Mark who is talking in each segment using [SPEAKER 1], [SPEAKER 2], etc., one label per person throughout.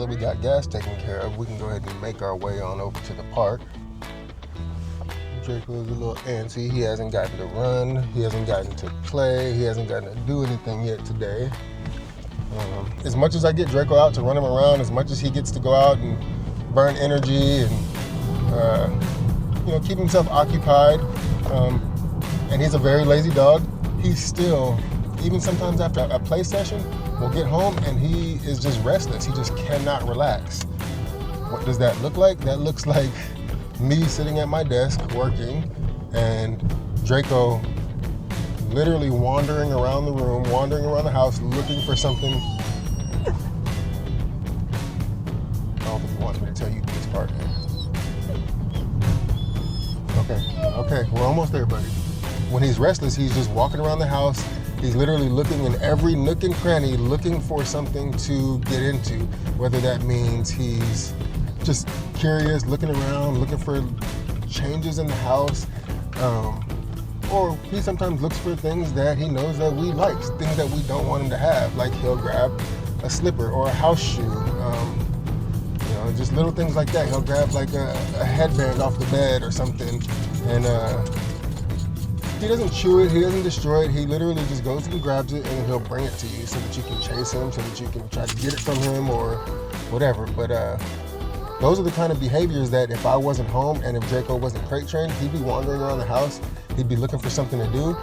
[SPEAKER 1] that we got gas taken care of, we can go ahead and make our way on over to the park. Draco's a little antsy. He hasn't gotten to run. He hasn't gotten to play. He hasn't gotten to do anything yet today. As much as I get Draco out to run him around, as much as he gets to go out and burn energy and keep himself occupied, and he's a very lazy dog, he's still, even sometimes after a play session, we'll get home and he is just restless. He just cannot relax. What does that look like? That looks like me sitting at my desk working and Draco literally wandering around the room, wandering around the house, looking for something. I don't think he wants me to tell you this part. Okay, we're almost there, buddy. When he's restless, he's just walking around the house. He's literally looking in every nook and cranny, looking for something to get into, whether that means he's just curious, looking around, looking for changes in the house, or he sometimes looks for things that he knows that we like, things that we don't want him to have, like he'll grab a slipper or a house shoe, just little things like that. He'll grab like a headband off the bed or something, and he doesn't chew it, he doesn't destroy it, he literally just goes and grabs it and he'll bring it to you so that you can chase him, so that you can try to get it from him or whatever. But those are the kind of behaviors that if I wasn't home and if Draco wasn't crate trained, he'd be wandering around the house, he'd be looking for something to do,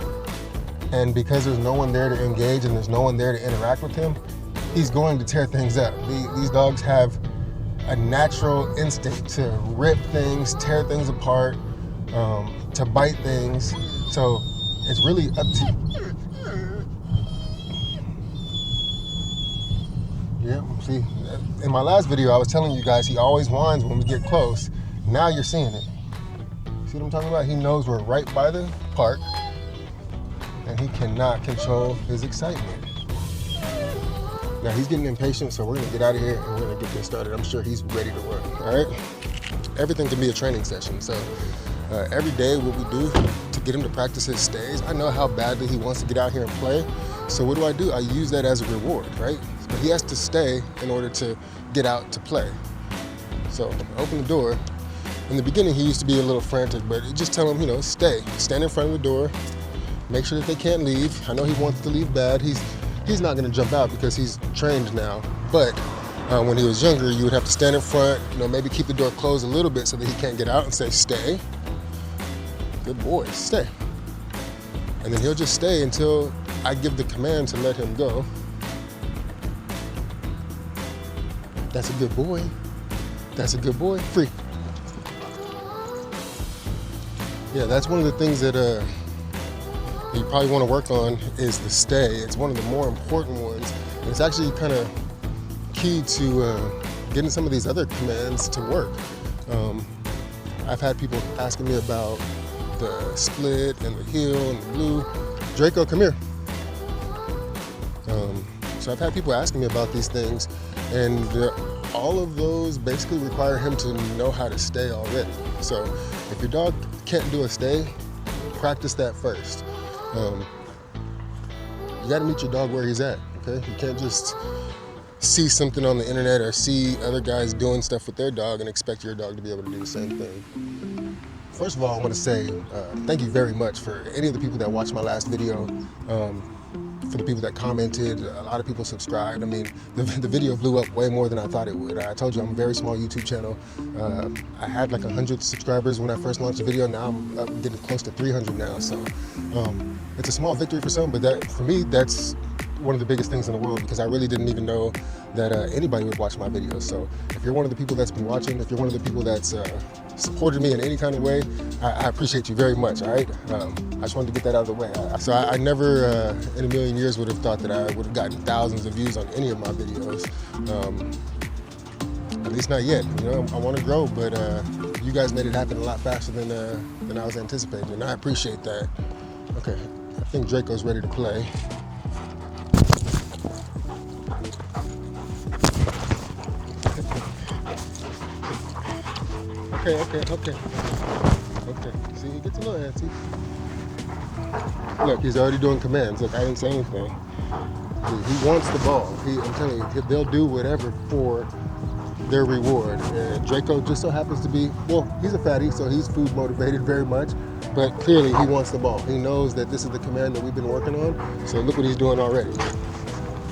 [SPEAKER 1] and because there's no one there to engage and there's no one there to interact with him, he's going to tear things up. These dogs have a natural instinct to rip things, tear things apart, to bite things. So it's really up to you. Yeah, see, in my last video, I was telling you guys he always whines when we get close. Now you're seeing it. See what I'm talking about? He knows we're right by the park and he cannot control his excitement. Now he's getting impatient, so we're gonna get out of here and we're gonna get this started. I'm sure he's ready to work, all right? Everything can be a training session. So every day what we do to get him to practice his stays, I know how badly he wants to get out here and play. So what do? I use that as a reward, right? But he has to stay in order to get out to play. So open the door. In the beginning, he used to be a little frantic, but just tell him, stay. Stand in front of the door. Make sure that they can't leave. I know he wants to leave bad. He's not gonna jump out because he's trained now. But when he was younger, you would have to stand in front, maybe keep the door closed a little bit so that he can't get out and say, stay. Good boy, stay. And then he'll just stay until I give the command to let him go. That's a good boy. That's a good boy. Free. Yeah, that's one of the things that you probably want to work on is the stay. It's one of the more important ones. And it's actually kind of key to getting some of these other commands to work. I've had people asking me about the split and the heel and the blue. Draco, come here. So I've had people asking me about these things, and all of those basically require him to know how to stay already. So if your dog can't do a stay, practice that first. You gotta meet your dog where he's at, okay? You can't just see something on the internet or see other guys doing stuff with their dog and expect your dog to be able to do the same thing. First of all, I want to say thank you very much for any of the people that watched my last video, for the people that commented. A lot of people subscribed. I mean, the video blew up way more than I thought it would. I told you I'm a very small YouTube channel. I had like 100 subscribers when I first launched the video. Now I'm getting close to 300 now. So it's a small victory for some, but for me, that's one of the biggest things in the world, because I really didn't even know that anybody would watch my videos. So if you're one of the people that's been watching, if you're one of the people that's supported me in any kind of way, I appreciate you very much, all right? I just wanted to get that out of the way. So I never in a million years would have thought that I would have gotten thousands of views on any of my videos. At least not yet. I want to grow, but you guys made it happen a lot faster than I was anticipating, and I appreciate that. Okay, I think Draco's ready to play. Okay. See, he gets a little antsy. Look, he's already doing commands. Look, I didn't say anything. He wants the ball. I'm telling you, they'll do whatever for their reward. And Draco just so happens to be, well, he's a fatty, so he's food motivated very much, but clearly he wants the ball. He knows that this is the command that we've been working on, so look what he's doing already,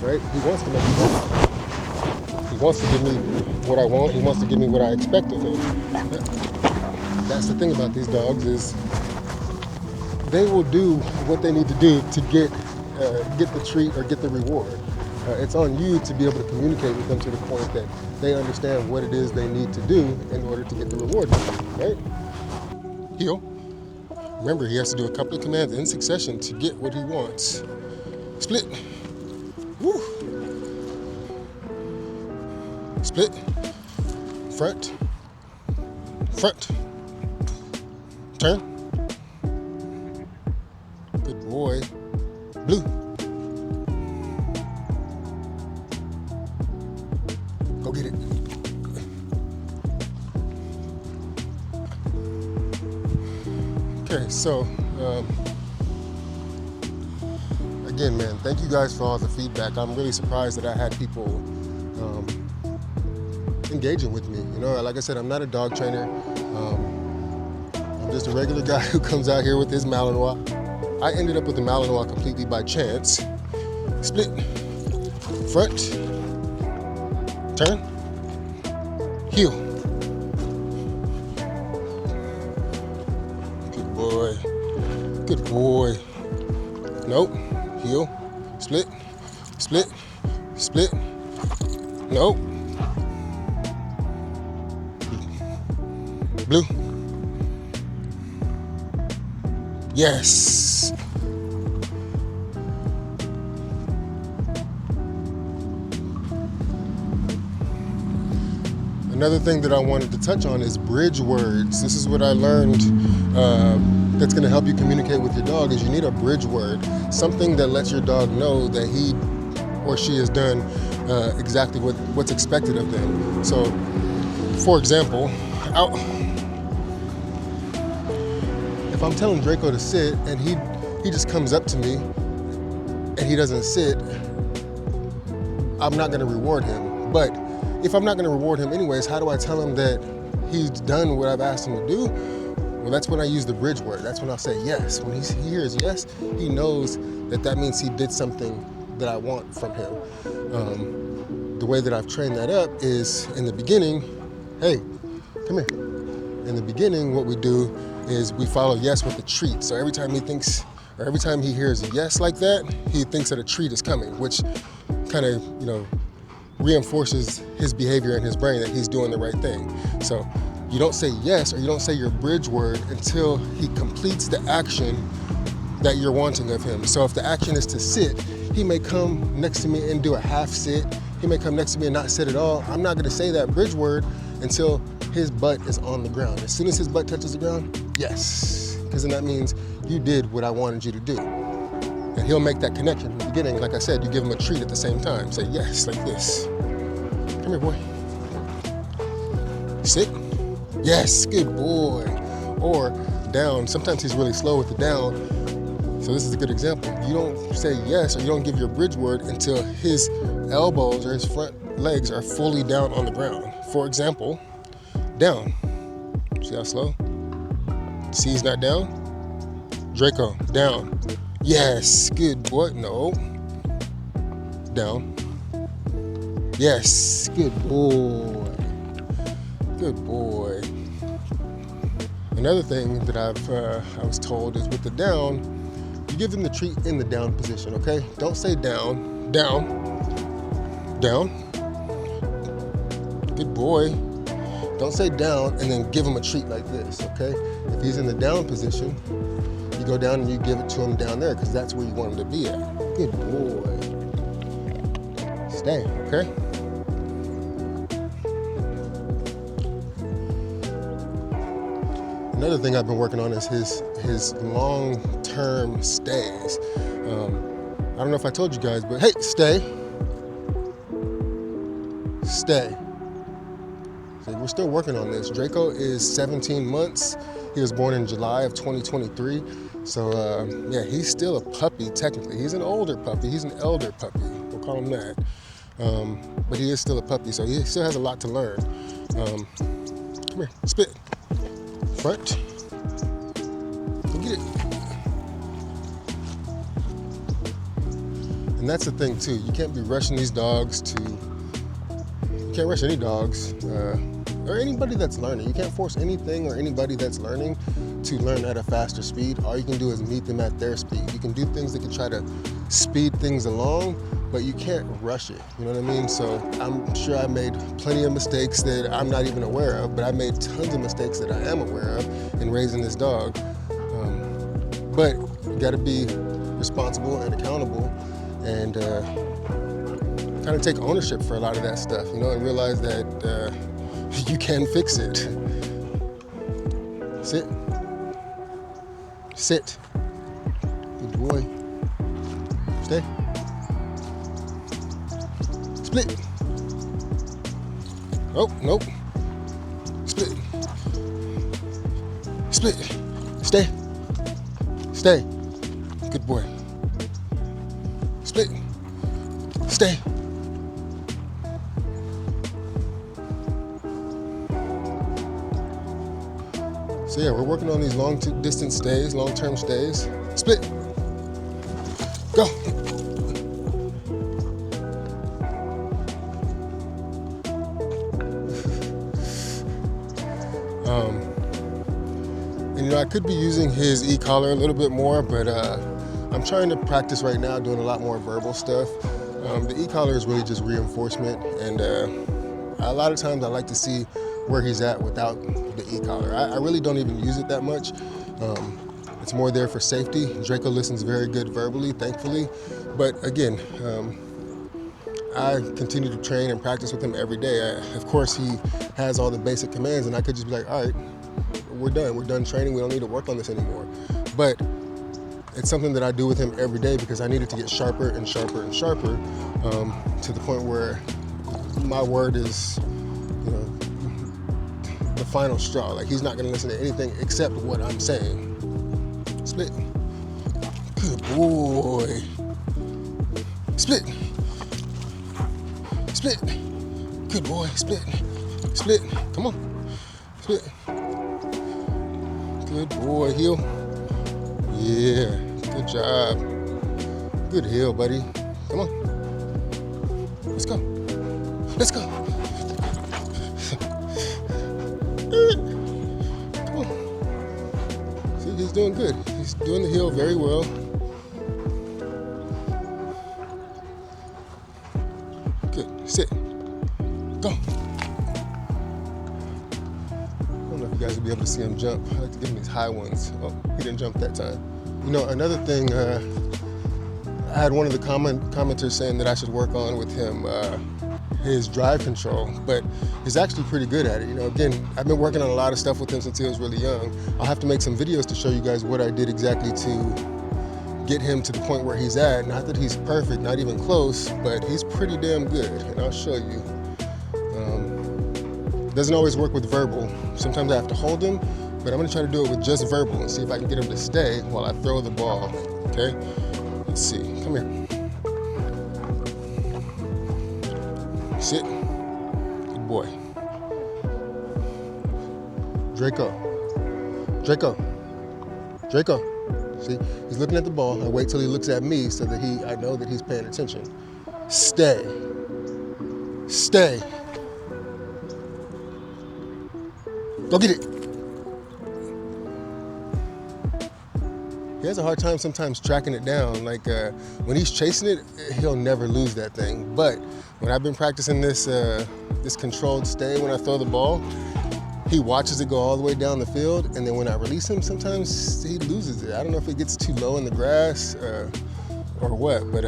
[SPEAKER 1] right? He wants to make the ball. He wants to give me what I want. He wants to give me what I expect of him. That's the thing about these dogs is they will do what they need to do to get the treat or get the reward. It's on you to be able to communicate with them to the point that they understand what it is they need to do in order to get the reward, right? Heel. Remember, he has to do a couple of commands in succession to get what he wants. Split. Woo. Split. Front. Front. Turn. Good boy. Blue. Go get it. Okay, so again, man, thank you guys for all the feedback. I'm really surprised that I had people engaging with me. You know, like I said, I'm not a dog trainer. I'm just a regular guy who comes out here with his Malinois. I ended up with the Malinois completely by chance. Split, front, turn, heel. Good boy, good boy. Nope, heel, split, split, split, nope. Blue. Yes. Another thing that I wanted to touch on is bridge words. This is what I learned that's going to help you communicate with your dog is you need a bridge word, something that lets your dog know that he or she has done exactly what's expected of them. So, for example, if I'm telling Draco to sit and he just comes up to me and he doesn't sit, I'm not going to reward him. But if I'm not going to reward him anyways, how do I tell him that he's done what I've asked him to do? Well, that's when I use the bridge word. That's when I'll say yes. When he hears yes, he knows that means he did something that I want from him. The way that I've trained that up is in the beginning, hey, come here. In the beginning, what we do is we follow yes with a treat. So every time he thinks, or every time he hears a yes like that, he thinks that a treat is coming, which kind of, reinforces his behavior in his brain that he's doing the right thing. So you don't say yes or you don't say your bridge word until he completes the action that you're wanting of him. So if the action is to sit, he may come next to me and do a half sit. He may come next to me and not sit at all. I'm not going to say that bridge word until his butt is on the ground. As soon as his butt touches the ground, yes, because then that means you did what I wanted you to do. And he'll make that connection in the beginning. Like I said, you give him a treat at the same time. Say yes, like this. Come here, boy. Sit. Yes, good boy. Or down. Sometimes he's really slow with the down. So this is a good example. You don't say yes or you don't give your bridge word until his elbows or his front legs are fully down on the ground. For example, down. See how slow? See he's not down? Draco, down. Yes, good boy. No. Down. Yes, good boy. Good boy. Another thing that I was told is with the down, you give them the treat in the down position, okay? Don't say down, down, down. Good boy. Don't say down and then give him a treat like this, okay? If he's in the down position, you go down and you give it to him down there because that's where you want him to be at. Good boy. Stay, okay? Another thing I've been working on is his long-term stays. I don't know if I told you guys, but hey, stay. Stay. So we're still working on this. Draco is 17 months. He was born in July of 2023. So yeah, he's still a puppy technically. He's an older puppy. He's an elder puppy. We'll call him that. But he is still a puppy, so he still has a lot to learn. Come here, spit. Front. Go get it. And that's the thing too. You can't be rushing these dogs you can't rush any dogs or anybody that's learning. You can't force anything or anybody that's learning to learn at a faster speed. All you can do is meet them at their speed. You can do things that can try to speed things along, but you can't rush it. You know what I mean? So I'm sure I made plenty of mistakes that I'm not even aware of, but I made tons of mistakes that I am aware of in raising this dog. But you gotta be responsible and accountable and kind of take ownership for a lot of that stuff, you know, and realize that you can fix it. Sit. Sit. Good boy. Stay. Split. Oh, nope. Split. Split. Stay. Stay. Good boy. Split. Stay. So yeah, we're working on these long-distance stays, long-term stays. Split. Go. And you know, I could be using his e-collar a little bit more, but I'm trying to practice right now, doing a lot more verbal stuff. The e-collar is really just reinforcement, and a lot of times I like to see where he's at without the e-collar. I really don't even use it that much. It's more there for safety. Draco listens very good verbally, thankfully. But again, I continue to train and practice with him every day. Of course, he has all the basic commands, and I could just be like, all right, we're done training. We don't need to work on this anymore. But it's something that I do with him every day because I need it to get sharper and sharper and sharper to the point where my word is, you know, the final straw. Like, he's not gonna listen to anything except what I'm saying. Split. Good boy. Split. Split. Good boy. Split. Split. Come on. Split. Good boy. Heel. Yeah. Good job. Good heel, buddy. Come on. Let's go. Let's go. Come on. See, he's doing good. He's doing the heel very well. Good. Sit. Go. I don't know if you guys will be able to see him jump. I like to give him these high ones. Oh, he didn't jump that time. You know, another thing, I had one of the commenters saying that I should work on with him his drive control, but he's actually pretty good at it. You know, again, I've been working on a lot of stuff with him since he was really young. I'll have to make some videos to show you guys what I did exactly to get him to the point where he's at. Not that he's perfect, not even close, but he's pretty damn good, and I'll show you. Doesn't always work with verbal. Sometimes I have to hold him, but I'm gonna try to do it with just verbal and see if I can get him to stay while I throw the ball, okay? Let's see, come here. Sit, good boy. Draco, Draco, Draco. See, he's looking at the ball. I wait till he looks at me so that I know that he's paying attention. Stay, stay. Go get it. He has a hard time sometimes tracking it down. Like when he's chasing it, he'll never lose that thing. But when I've been practicing this this controlled stay when I throw the ball, he watches it go all the way down the field, and then when I release him, sometimes he loses it. I don't know if it gets too low in the grass or what, but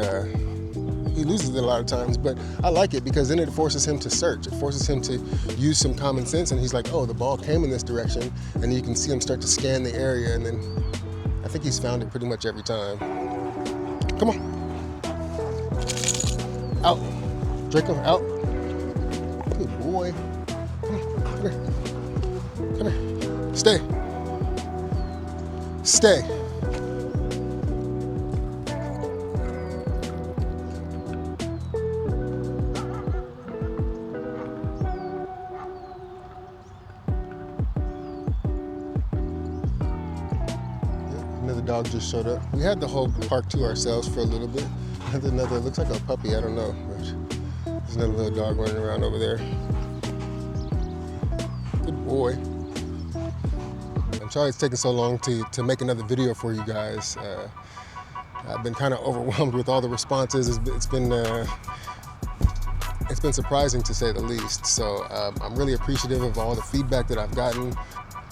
[SPEAKER 1] he loses it a lot of times. But I like it because then it forces him to search. It forces him to use some common sense, and he's like, oh, the ball came in this direction, and you can see him start to scan the area, and then I think he's found it pretty much every time. Come on. Out. Draco, out. Good boy. Come here. Come here. Stay. Stay. dog just showed up. We had the whole park to ourselves for a little bit. Another, it looks like a puppy, I don't know. But there's another little dog running around over there. Good boy. I'm sorry it's taking so long to make another video for you guys. I've been kind of overwhelmed with all the responses. It's been surprising to say the least. So I'm really appreciative of all the feedback that I've gotten.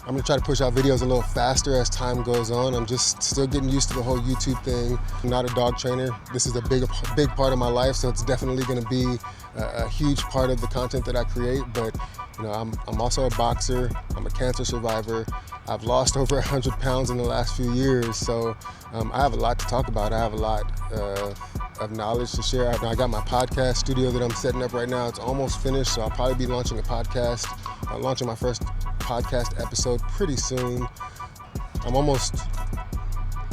[SPEAKER 1] I'm gonna try to push out videos a little faster as time goes on. I'm just still getting used to the whole YouTube thing. I'm not a dog trainer. This is a big part of my life, so it's definitely gonna be a huge part of the content that I create. But you know, I'm also a boxer. I'm a cancer survivor. I've lost over 100 pounds in the last few years, so I have a lot to talk about. I have a lot of knowledge to share. I got my podcast studio that I'm setting up right now. It's almost finished, so I'll probably be launching a podcast, launching my first podcast episode pretty soon. I'm almost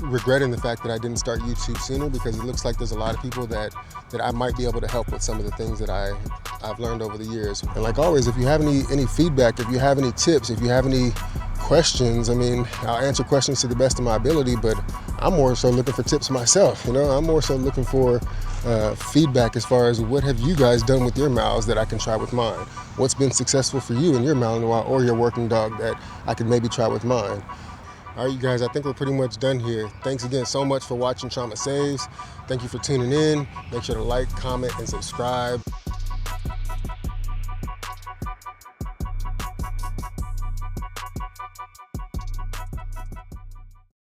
[SPEAKER 1] regretting the fact that I didn't start YouTube sooner, because it looks like there's a lot of people that I might be able to help with some of the things that I've learned over the years. And like always, if you have any feedback, if you have any tips, if you have any questions, I mean, I'll answer questions to the best of my ability, but I'm more so looking for tips myself. You know, I'm more so looking for feedback as far as what have you guys done with your mouths that I can try with mine? What's been successful for you and your Malinois or your working dog that I could maybe try with mine? All right, you guys, I think we're pretty much done here. Thanks again so much for watching Trauma Saves. Thank you for tuning in. Make sure to like, comment, and subscribe.